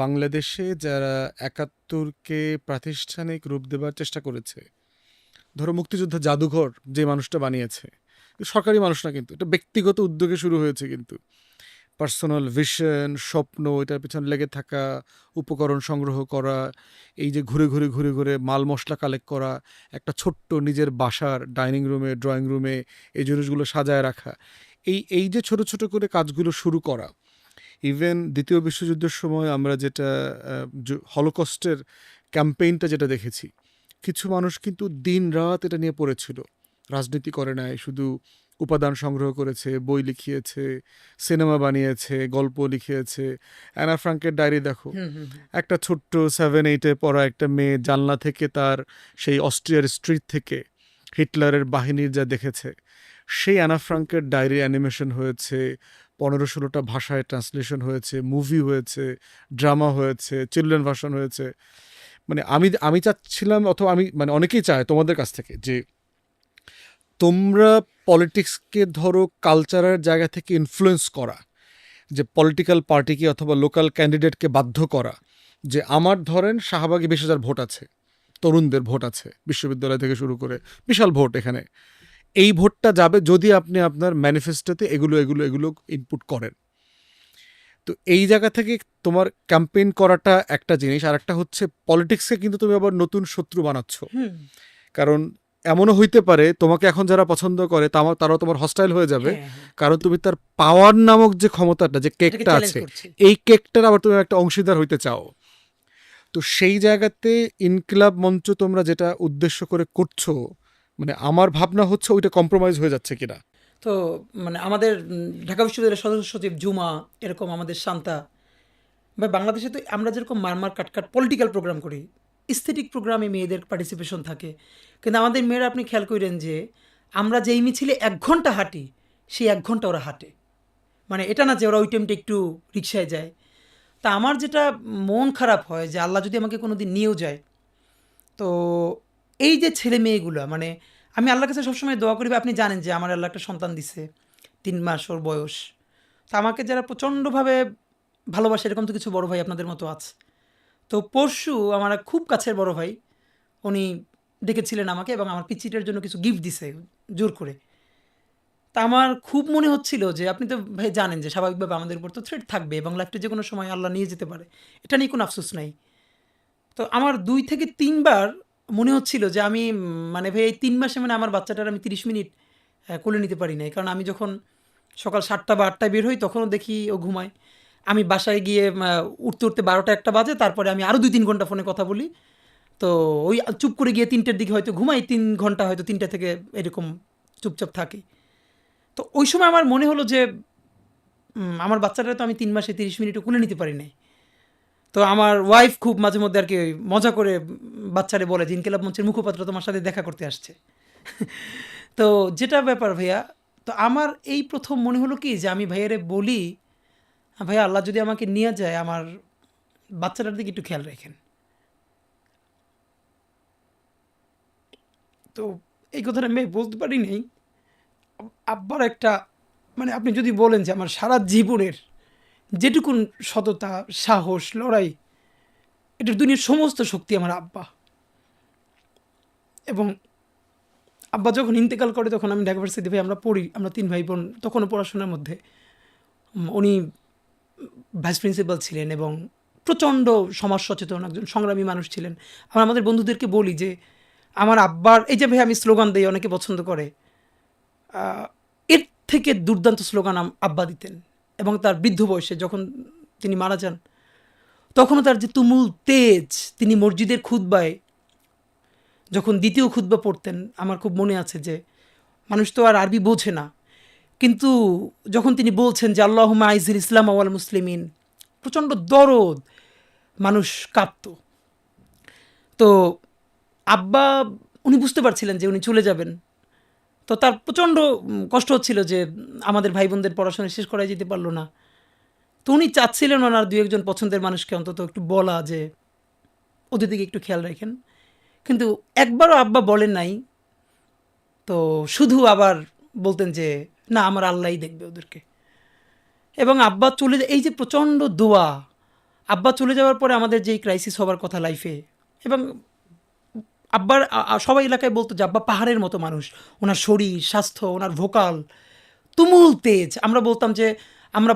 বাংলাদেশে যারা 71-কে প্রাতিষ্ঠানিক রূপ দেবার চেষ্টা করেছে, ধরো মুক্তিযুদ্ধ জাদুঘর যে মানুষটা বানিয়েছে, সরকারি মানুষ না, কিন্তু এটা ব্যক্তিগত উদ্যোগে শুরু হয়েছে, কিন্তু পার্সোনাল ভিশন, স্বপ্ন, এটার পিছনে লেগে থাকা, উপকরণ সংগ্রহ করা, এই যে ঘুরে ঘুরে ঘুরে ঘুরে মাল মশলা কালেক্ট করা, একটা ছোট্ট নিজের বাসার ডাইনিং রুমে, ড্রয়িং রুমে এই জিনিসগুলো সাজায় রাখা, এই যে ছোট ছোট করে কাজগুলো শুরু করা। ইভেন দ্বিতীয় বিশ্বযুদ্ধের সময় আমরা যেটা হলোকস্টের ক্যাম্পেইনটা যেটা দেখেছি, কিছু মানুষ কিন্তু দিন রাত এটা নিয়ে পড়েছিল, রাজনীতি করে নাই, শুধু উপাদান সংগ্রহ করেছে, বই লিখিয়েছে, সিনেমা বানিয়েছে, গল্প লিখিয়েছে। অ্যানা ফ্রাঙ্কের ডায়েরি দেখো, হুম হুম হুম। একটা ছোট্ট 7-8-এ পড়া একটা মেয়ে জানলা থেকে তার সেই অস্ট্রিয়ার স্ট্রিট থেকে হিটলারের বাহিনীর যা দেখেছে, সেই অ্যানা ফ্রাঙ্কের ডায়েরি অ্যানিমেশন হয়েছে, 15-16টা ভাষায় ট্রান্সলেশন হয়েছে, মুভি হয়েছে, ড্রামা হয়েছে, চিলড্রেন ভার্সন হয়েছে। মানে আমি আমি চাচ্ছিলাম, অথবা আমি মানে অনেকেই চায় তোমাদের কাছ থেকে, যে তোমরা পলিটিক্সকে ধরো কালচারের জায়গা থেকে ইনফ্লুয়েন্স করা, যে পলিটিক্যাল পার্টিকে অথবা লোকাল ক্যান্ডিডেটকে বাধ্য করা, যে আমার ধরেন শাহবাগে 20,000 ভোট আছে, তরুণদের ভোট আছে, বিশ্ববিদ্যালয় থেকে শুরু করে বিশাল ভোট এখানে। এই ভোটটা যাবে যদি আপনি আপনার ম্যানিফেস্টোতে এগুলো এগুলো এগুলো ইনপুট করেন। তো এই জায়গা থেকে তোমার ক্যাম্পেইন করাটা একটা জিনিস, আর একটা হচ্ছে পলিটিক্সকে কিন্তু তুমি আবার নতুন শত্রু বানাচ্ছ। হুম। কারণ এমনও হইতে পারে তোমাকে এখন যারা পছন্দ করে তারাও তোমার হস্টাইল হয়ে যাবে, হ্যাঁ হ্যাঁ, কারণ তুমি তার পাওয়ার নামক যে ক্ষমতাটা, যে এটাকে কেকটা চ্যালেঞ্জ আছে, করছি। এই কেকটার আবার তুমি একটা অংশীদার হইতে চাও। তো সেই জায়গাতে ইনকিলাব মঞ্চ তোমরা যেটা উদ্দেশ্য করে করছো, মানে আমার ভাবনা হচ্ছে ওইটা কম্প্রোমাইজ হয়ে যাচ্ছে কিনা। তো মানে আমাদের ঢাকা বিশ্ববিদ্যালয়ের সদস্য সচিব জুমা, এরকম আমাদের শান্তা, বা বাংলাদেশে তো আমরা যেরকম মারমার কাটকাট পলিটিক্যাল প্রোগ্রাম করি, স্থেটিক প্রোগ্রামে মেয়েদের পার্টিসিপেশন থাকে, কিন্তু আমাদের মেয়েরা আপনি খেয়াল করেন যে আমরা যেই মিছিলে 1 ঘন্টা হাঁটি, সেই 1 ঘন্টা ওরা হাঁটে। মানে এটা না যে ওরা ওই টাইমটা একটু রিক্সায় যায়। তা আমার যেটা মন খারাপ হয় যে আল্লাহ যদি আমাকে কোনো দিন নিয়েও যায়, তো এই যে ছেলে মেয়েগুলো, মানে আমি আল্লাহর কাছে সবসময় দোয়া করি, বা আপনি জানেন যে আমার আল্লাহ একটা সন্তান দিছে, 3 মাস ওর বয়স। তা আমাকে যারা প্রচণ্ডভাবে ভালোবাসে, এরকম তো কিছু বড় ভাই আপনাদের মতো আছে। তো পরশু আমার এক খুব কাছের বড় ভাই, উনি ডেকেছিলেন আমাকে এবং আমার পিচ্চিটার জন্য কিছু গিফট দিছে জোর করে। তা আমার খুব মনে হচ্ছিল যে আপনি তো ভাই জানেন যে স্বাভাবিকভাবে আমাদের উপর তো থ্রেট থাকবে এবং লাইফটা যে কোনো সময় আল্লাহ নিয়ে যেতে পারে, এটা নিয়ে কোনো আফসোস নাই। তো আমার 2 থেকে 3 বার মনে হচ্ছিল যে আমি মানে ভাই এই 3 মাসে মানে আমার বাচ্চাটার আমি 30 মিনিট কোলে নিতে পারি নাই, কারণ আমি যখন সকাল 7টা বা 8টায় বের হই তখনও দেখি ও ঘুমায়। আমি বাসায় গিয়ে উঠতে উঠতে 12টা 1টা বাজে, তারপরে আমি আরও 2-3 ঘন্টা ফোনে কথা বলি। তো ওই চুপ করে গিয়ে 3টের দিকে হয়তো ঘুমাই, 3 ঘন্টা হয়তো 3টা থেকে এরকম চুপচাপ থাকি। তো ওই সময় আমার মনে হলো যে আমার বাচ্চাটা তো আমি 3 মাসে 30 মিনিটও কোলে নিতে পারি নাই। তো আমার ওয়াইফ খুব মাঝে মধ্যে আর কি ওই মজা করে বাচ্চারে বলে যে ইনকিলাব মঞ্চের মুখপাত্র তোমার সাথে দেখা করতে আসছে। তো যেটা ব্যাপার ভাইয়া, তো আমার এই প্রথম মনে হলো কি যে আমি ভাইয়ারে বলি, ভাইয়া আল্লাহ যদি আমাকে নিয়ে যায়, আমার বাচ্চাটার দিকে একটু খেয়াল রাখেন। তো এই কথাটা আমি বলতে পারি নাই। আব্বার একটা, মানে আপনি যদি বলেন যে আমার সারা জীবনের যেটুকুন সততা, সাহস, লড়াই, এটার দুনিয়ার সমস্ত শক্তি আমার আব্বা। এবং আব্বা যখন ইন্তেকাল করে তখন আমি ঢাকা ভার্সিটি ভাই আমরা পড়ি, আমরা 3 ভাই বোন তখনও পড়াশোনার মধ্যে। উনি ভাইস প্রিন্সিপাল ছিলেন এবং প্রচণ্ড সমাজ সচেতন একজন সংগ্রামী মানুষ ছিলেন। আমরা আমাদের বন্ধুদেরকে বলি যে আমার আব্বার, এই যে ভাই আমি স্লোগান দিই অনেকে পছন্দ করে, আহ, এর থেকে দুর্দান্ত স্লোগান আব্বা দিতেন। এবং তার বৃদ্ধ বয়সে যখন তিনি মারা যান, তখনও তার যে তুমুল তেজ, তিনি মসজিদের খুতবায় যখন দ্বিতীয় খুতবা পড়তেন, আমার খুব মনে আছে যে মানুষ তো আর আরবি বোঝে না, কিন্তু যখন তিনি বলছেন যে আল্লাহুম্মা আইজিল ইসলাম ওয়াল মুসলিমিন, প্রচণ্ড দরদ, মানুষ কাঁপত। তো আব্বা, উনি বুঝতে পারছিলেন যে উনি চলে যাবেন, তো তার প্রচণ্ড কষ্ট হচ্ছিল যে আমাদের ভাই বোনদের পড়াশোনা শেষ করাই যেতে পারলো না। তো উনি চাচ্ছিলেন ওনার 2-1 পছন্দের মানুষকে অন্তত একটু বলা যে ওদের দিকে একটু খেয়াল রাখেন, কিন্তু একবারও আব্বা বলেন নাই। তো শুধু আবার বলতেন যে না, আমার আল্লাহই দেখবে ওদেরকে। এবং আব্বা চলে এই যে প্রচণ্ড দোয়া, আব্বা চলে যাওয়ার পরে আমাদের যেই ক্রাইসিস হবার কথা লাইফে, এবং আব্বার সবাই এলাকায় বলতো যে আব্বা পাহাড়ের মতো মানুষ, ওনার শরীর স্বাস্থ্য, ওনার ভোকাল তুমুল তেজ। আমরা বলতাম যে আমরা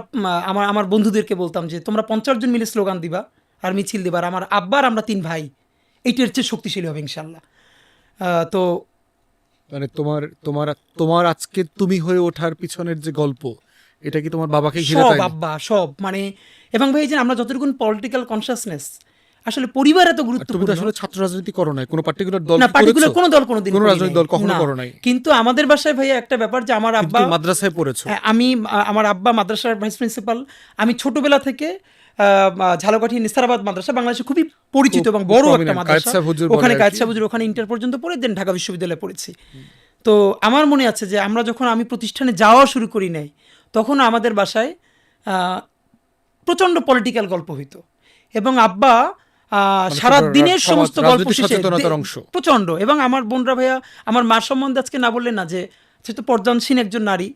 আমার আমার বন্ধুদেরকে বলতাম যে তোমরা 50 জন মিলে স্লোগান দিবা আর মিছিল দিবা, আর আমার আব্বার আমরা 3 ভাই এইটার চেয়ে শক্তিশালী হবে ইনশাল্লাহ। তো মানে তোমার তোমার তোমার আজকে তুমি হয়ে ওঠার পিছনের যে গল্প, এটা কি তোমার বাবাকে ঘিরে, সব তাই না? আব্বা সব, মানে এবং ভাই এই যে আমরা যতটুকুন পলিটিক্যাল কনসাসনেস, আসলে পরিবার এত আর তুমি তো গুরুত্বপূর্ণ আসলে ছাত্র রাজনীতি করো নাই, কোনো পার্টিকুলার দল না, কি পার্টিকুলার করেছো? কোনো দল কোনোদিন কোনো করি রাজনৈতিক নাই। দল কখনো না, করো নাই, কিন্তু আমাদের বাসায় ভাইয়া একটা ব্যাপার যে আমার কিন্তু আব্বা, তুমি মাদ্রাসায় পড়েছো। হ্যাঁ, আমি আমার আব্বা মাদ্রাসার ভাইস প্রিন্সিপাল। আমি ছোটবেলা থেকে ঝালকাঠি নিস্তারাবাদ মাদ্রাসা বাংলাদেশে খুবই পরিচিত খুব এবং বড় একটা প্রমিনেন্ট কায়েদ মাদ্রাসা। সাহেব হুজুর বলে ওখানে আর কায়েদ কি। সাহেব হুজুর, ওখানে ইন্টার পর্যন্ত পড়ে দেন ঢাকা বিশ্ববিদ্যালয়ে পড়েছি। তো আমার মনে আছে যে আমরা যখন আমি প্রতিষ্ঠানে যাওয়া শুরু করি নাই, তখন আমাদের বাসায় প্রচণ্ড পলিটিক্যাল গল্প হইতো এবং আব্বা মানে সারা ছোট দিনের সমাজ সমস্ত গল্প রাজনৈতিক শেষে সচেতনতার অংশ। প্রচণ্ড। এবং আমার বোনরা ভাইয়া, আমার মার সম্বন্ধে আজকে না বললে না, যে সে তো পর্দানসীন একজন নারী।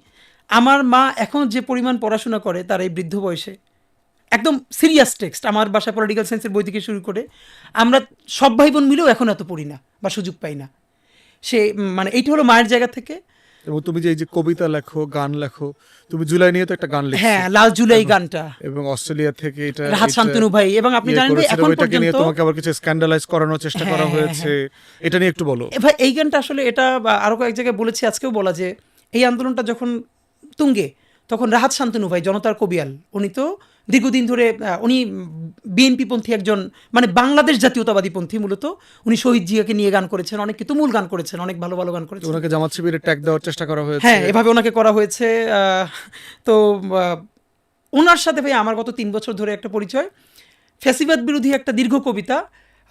আমার মা এখন যে পরিমাণ পড়াশোনা করে তার এই বৃদ্ধ বয়সে, একদম সিরিয়াস টেক্সট আমার বাসায় পলিটিক্যাল সায়েন্সের বই থেকে শুরু করে আমরা সব ভাই বোন মিলেও এখন এত পড়ি না বা সুযোগ পাই না। সে মানে এইটা হলো মায়ের জায়গা থেকে। এবং তুমি যে এই যে কবিতা লেখো, গান লেখো, তুমি জুলাই নিয়ে তো একটা গান লিখছো, হ্যাঁ, লাল জুলাই গানটা এবং অস্ট্রেলিয়া থেকে এটা রাহাত শান্তনু ভাই, এবং আপনি জানেন ভাই এখন এটাকে নিয়ে পর্যন্ত, তোমাকে আবার কিছু স্ক্যান্ডালাইজ করানোর চেষ্টা করা হ্যাঁ, হয়েছে, এটা নিয়ে একটু বলো। ভাই এই গানটা আসলে এটা আরো কয়েক জায়গায় বলেছি, আজকেও বলা, যে এই আন্দোলনটা যখন তুঙ্গে, তখন রাহাত শান্তনু ভাই জনতার কবিয়াল, উনি তো দীর্ঘদিন ধরে উনি বিএনপি পন্থী একজন, মানে বাংলাদেশ জাতীয়তাবাদী পন্থী মূলত। উনি শহীদ জিয়াকে নিয়ে গান করেছেন, অনেক তুমুল গান করেছেন, অনেক ভালো ভালো গান করেছেন। ওনাকে জামাত শিবিরের ট্যাগ দেওয়ার চেষ্টা করা হয়েছে। হ্যাঁ, এভাবে ওনাকে করা হয়েছে। তো ওনার সাথে ভাই আমার গত 3 বছর ধরে একটা পরিচয়। ফ্যাসিবাদ বিরোধী একটা দীর্ঘ কবিতা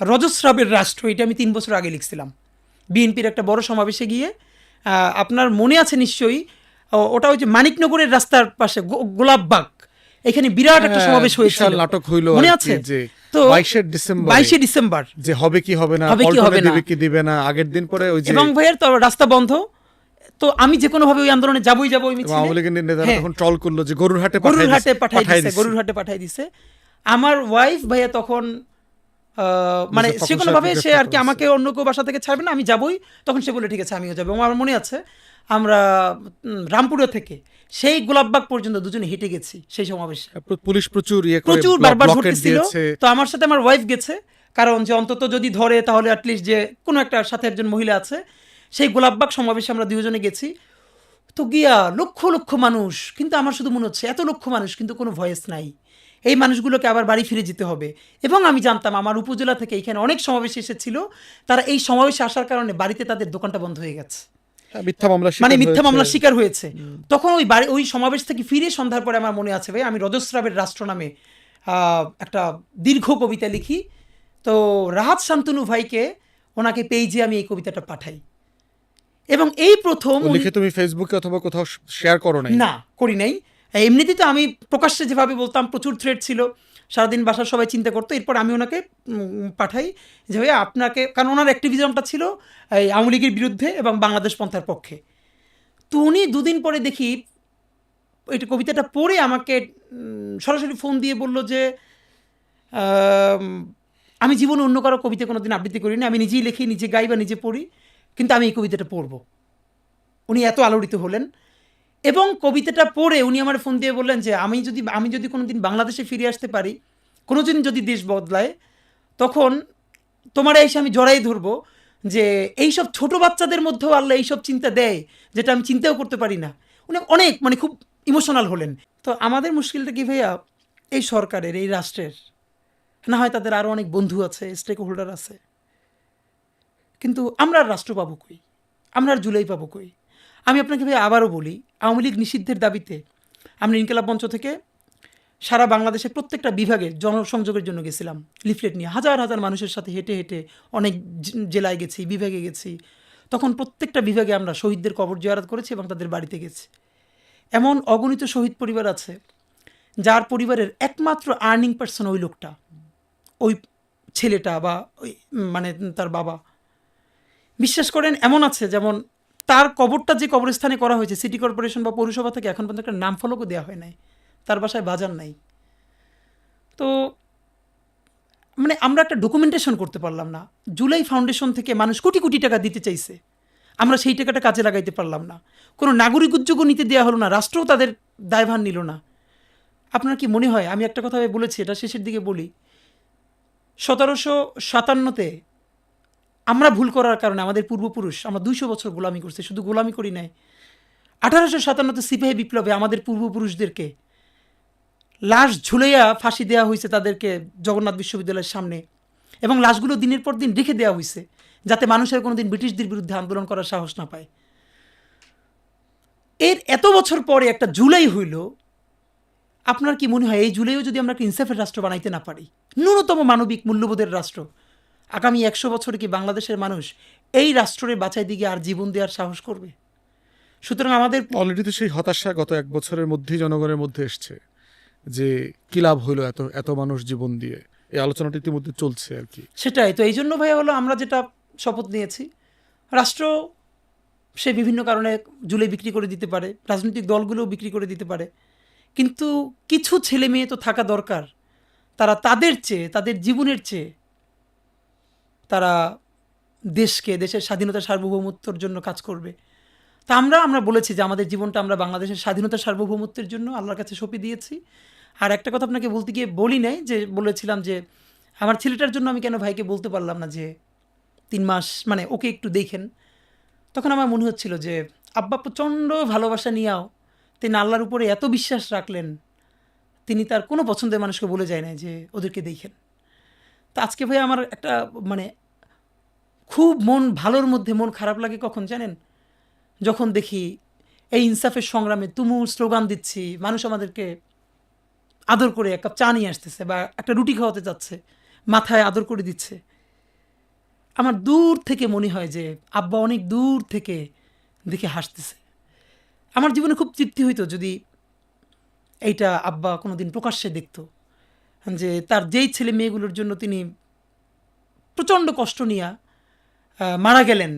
রজস্রাবের রাষ্ট্র, এটা আমি 3 বছর আগে লিখছিলাম বিএনপির একটা বড় সমাবেশে গিয়ে। আপনার মনে আছে নিশ্চয়ই, ওটা ওই যে মানিকনগরের রাস্তার পাশে গোলাপবাগ, এখানে বিরাট একটা সমাবেশ হয়েছিল, বিশাল নাটক হইল মনে আছে? যে তো 22শে ডিসেম্বর যে হবে কি হবে না, হবে কি হবে না, দিবে কি দিবে না, আগের দিন পরে ওই যে এবং ভাইয়ের তো রাস্তা বন্ধ। তো আমি যে কোনো ভাবে ওই আন্দোলনে যাবই ওই মিছিলে। আওয়ামী লীগের নেতারা হ্যাঁ, তখন ট্রল করলো যে গরুরহাটে পাঠাই দিছে। আমার ওয়াইফ ভাইয়া তখন মানে মির্জা সে ফখরুল কোনোভাবে সাহেবকে সে আর কি গ্রেফতার আমাকে অন্য কেউ বাসা থেকে ছাড়বে না, আমি যাবই। তখন সে বলে ঠিক আছে আমিও যাবো। এবং আমার মনে আছে আমরা রামপুরা থেকে সেই গোলাপবাগ পর্যন্ত দুজনে হেঁটে গেছি সেই সমাবেশে। পুলিশ প্রচুর প্রচুর বারবার ব্লকেট ধরতেছিল। দিয়েছে। তো আমার সাথে আমার ওয়াইফ গেছে, কারণ যে অন্তত যদি ধরে তাহলে অ্যাটলিস্ট যে কোনো একটা সাথে একজন মহিলা আছে। সেই গোলাপবাগ সমাবেশে আমরা দুজনে গেছি। তো গিয়া লক্ষ লক্ষ মানুষ, কিন্তু আমার শুধু মনে হচ্ছে এত লক্ষ মানুষ কিন্তু কোনো ভয়েস নাই, এই মানুষগুলোকে আবার বাড়ি ফিরে যেতে হবে। এবং আমি জানতাম আমার উপজেলা থেকে এখানে অনেক সমাবেশ এসেছিল, তারা এই সমাবেশে আসার কারণে বাড়িতে তাদের দোকানটা বন্ধ হয়ে গেছে, মানে মিথ্যা মামলার শিকার হয়েছে। তখন ওই সমাবেশ থেকে ফিরে সন্ধ্যার পরে আমার মনে আছে ভাই, আমি রজস্রাবের রাষ্ট্র নামে একটা দীর্ঘ কবিতা লিখি। তো রাহাত শান্তনু ভাইকে, ওনাকে পেজে আমি এই কবিতাটা পাঠাই। এবং এই প্রথম লিখে তুমি ফেসবুকে অথবা কোথাও শেয়ার করো নাই? না, করি নাই। এমনিতেই তো আমি প্রকাশ্যে যেভাবে বলতাম, প্রচুর থ্রেড ছিল, সারাদিন বাসার সবাই চিন্তা করতো। এরপর আমি ওনাকে পাঠাই যে ভাইয়া আপনাকে, কারণ ওনার অ্যাক্টিভিজমটা ছিল এই আওয়ামী লীগের বিরুদ্ধে এবং বাংলাদেশ পন্থার পক্ষে। তো উনি দুদিন পরে দেখি এটা কবিতাটা পড়ে আমাকে সরাসরি ফোন দিয়ে বলল যে আমি জীবনে অন্য কারো কবিতা কোনোদিন আবৃত্তি করিনি, আমি নিজেই লিখি, নিজে গাই বা নিজে পড়ি, কিন্তু আমি এই কবিতাটা পড়ব। উনি এত আলোড়িত হলেন। এবং কবিতাটা পড়ে উনি আমার ফোন দিয়ে বললেন যে আমি যদি কোনো দিন বাংলাদেশে ফিরে আসতে পারি, কোনো দিন যদি দেশ বদলায়, তখন তোমার এসে আমি জড়াই ধরবো যে এইসব ছোট বাচ্চাদের মধ্যেও আল্লাহ এইসব চিন্তা দেয় যেটা আমি চিন্তাও করতে পারি না। উনি অনেক মানে খুব ইমোশনাল হলেন। তো আমাদের মুশকিলটা কি ভাইয়া, এই সরকারের, এই রাষ্ট্রের, না হয় তাদের আরও অনেক বন্ধু আছে, স্টেক হোল্ডার আছে, কিন্তু আমরা আর রাষ্ট্র পাবো কই, আমরা আর জুলাই পাবো কই? আমি আপনাকে ভাই আবারও বলি, আওয়ামী লীগ নিষিদ্ধের দাবিতে আমরা ইনকিলাব মঞ্চ থেকে সারা বাংলাদেশের প্রত্যেকটা বিভাগে জনসংযোগের জন্য গেছিলাম লিফলেট নিয়ে, হাজার হাজার মানুষের সাথে হেঁটে হেঁটে অনেক জেলায় গেছি, বিভাগে গেছি। তখন প্রত্যেকটা বিভাগে আমরা শহীদদের কবর জিয়ারত করেছি এবং তাদের বাড়িতে গেছি। এমন অগণিত শহীদ পরিবার আছে যার পরিবারের একমাত্র আর্নিং পার্সন ওই লোকটা, ওই ছেলেটা বা ওই মানে তার বাবা। বিশ্বাস করেন এমন আছে যেমন তার কবরটা যে কবরস্থানে করা হয়েছে, সিটি কর্পোরেশন বা পৌরসভা থেকে এখন পর্যন্ত একটা নাম ফলকও দেওয়া হয় নাই, তার বাসায় বাজার নাই। তো মানে আমরা একটা ডকুমেন্টেশন করতে পারলাম না। জুলাই ফাউন্ডেশন থেকে মানুষ কোটি কোটি টাকা দিতে চাইছে, আমরা সেই টাকাটা কাজে লাগাইতে পারলাম না। কোনো নাগরিক উদ্যোগও নিতে দেওয়া হলো না, রাষ্ট্রও তাদের দায়ভার নিল না। আপনার কি মনে হয়, আমি একটা কথা বলেছি, এটা শেষের দিকে বলি, 1757-তে আমরা ভুল করার কারণে আমাদের পূর্বপুরুষ, আমরা 200 বছর গোলামি করছি, শুধু গোলামি করি নাই, 1857-তে সিপাহী বিপ্লবে আমাদের পূর্বপুরুষদেরকে লাশ ঝুলাইয়া ফাঁসি দেওয়া হয়েছে তাদেরকে জগন্নাথ বিশ্ববিদ্যালয়ের সামনে। এবং লাশগুলো দিনের পর দিন রেখে দেওয়া হয়েছে যাতে মানুষের কোনোদিন ব্রিটিশদের বিরুদ্ধে আন্দোলন করার সাহস না পায়। এর এত বছর পরে একটা জুলাই হইল, আপনার কি মনে হয় এই জুলাইও যদি আমরা একটা ইনসাফের রাষ্ট্র বানাইতে না পারি, ন্যূনতম মানবিক মূল্যবোধের রাষ্ট্র, আগামী 100 বছরে কি বাংলাদেশের মানুষ এই রাষ্ট্রের বাঁচাই দিকে আর জীবন দেওয়ার সাহস করবে? সুতরাং আমাদের অলরেডি তো সেই হতাশা গত 1 বছরের মধ্যেই জনগণের মধ্যে এসছে যে কি লাভ হলো এত এত মানুষ জীবন দিয়ে। এই আলোচনাটা ইতিমধ্যে চলছে আর কি। সেটাই তো, এই জন্য ভাইয়া হলো আমরা যেটা শপথ নিয়েছি, রাষ্ট্র সে বিভিন্ন কারণে জুলাই বিক্রি করে দিতে পারে, রাজনৈতিক দলগুলোও বিক্রি করে দিতে পারে, কিন্তু কিছু ছেলে মেয়ে তো থাকা দরকার, তারা তাদের চেয়ে, তাদের জীবনের চেয়ে তারা দেশকে, দেশের স্বাধীনতা সার্বভৌমত্বর জন্য কাজ করবে। তা আমরা বলেছি যে আমাদের জীবনটা আমরা বাংলাদেশের স্বাধীনতা সার্বভৌমত্বের জন্য আল্লাহর কাছে সঁপে দিয়েছি। আর একটা কথা আপনাকে বলতে গিয়ে বলি নাই, যে বলেছিলাম যে আমার ছেলেটার জন্য আমি কেন ভাইকে বলতে পারলাম না যে 3 মাস মানে ওকে একটু দেখেন। তখন আমার মনে হচ্ছিল যে আব্বা প্রচণ্ড ভালোবাসা নিয়েও তিনি আল্লাহর উপরে এত বিশ্বাস রাখলেন, তিনি তার কোনো পছন্দের মানুষকে বলে যায় না যে ওদেরকে দেখেন। তা আজকে ভাই আমার একটা মানে খুব মন ভালোর মধ্যে মন খারাপ লাগে কখন জানেন, যখন দেখি এই ইনসাফের সংগ্রামে তুমুল স্লোগান দিচ্ছি, মানুষ আমাদেরকে আদর করে এক কাপ চা নিয়ে আসতেছে বা একটা রুটি খাওয়াতে যাচ্ছে, মাথায় আদর করে দিচ্ছে। আমার দূর থেকে মনে হয় যে আব্বা অনেক দূর থেকে দেখে হাসতেছে। আমার জীবনে খুব তৃপ্তি হইতো যদি এইটা আব্বা কোনোদিন প্রকাশ্যে দেখতো, যে তার যেই ছেলে মেয়েগুলোর জন্য তিনি প্রচণ্ড কষ্ট নিয়ে মারা গেলেন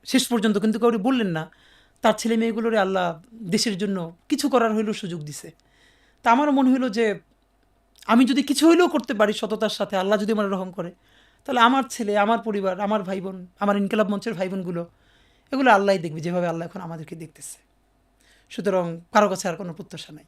শেষ পর্যন্ত, কিন্তু কাউকে বললেন না, তার ছেলে মেয়েগুলোরে আল্লাহ দেশের জন্য কিছু করার হইলেও সুযোগ দিছে। তা আমারও মনে হইলো যে আমি যদি কিছু হইলেও করতে পারি সততার সাথে, আল্লাহ যদি আমার রহম করে, তাহলে আমার ছেলে, আমার পরিবার, আমার ভাই বোন, আমার ইনকিলাব মঞ্চের ভাই বোনগুলো, এগুলো আল্লাহই দেখবে যেভাবে আল্লাহ এখন আমাদেরকে দেখতেছে। সুতরাং কারো কাছে আর কোনো প্রত্যাশা নাই।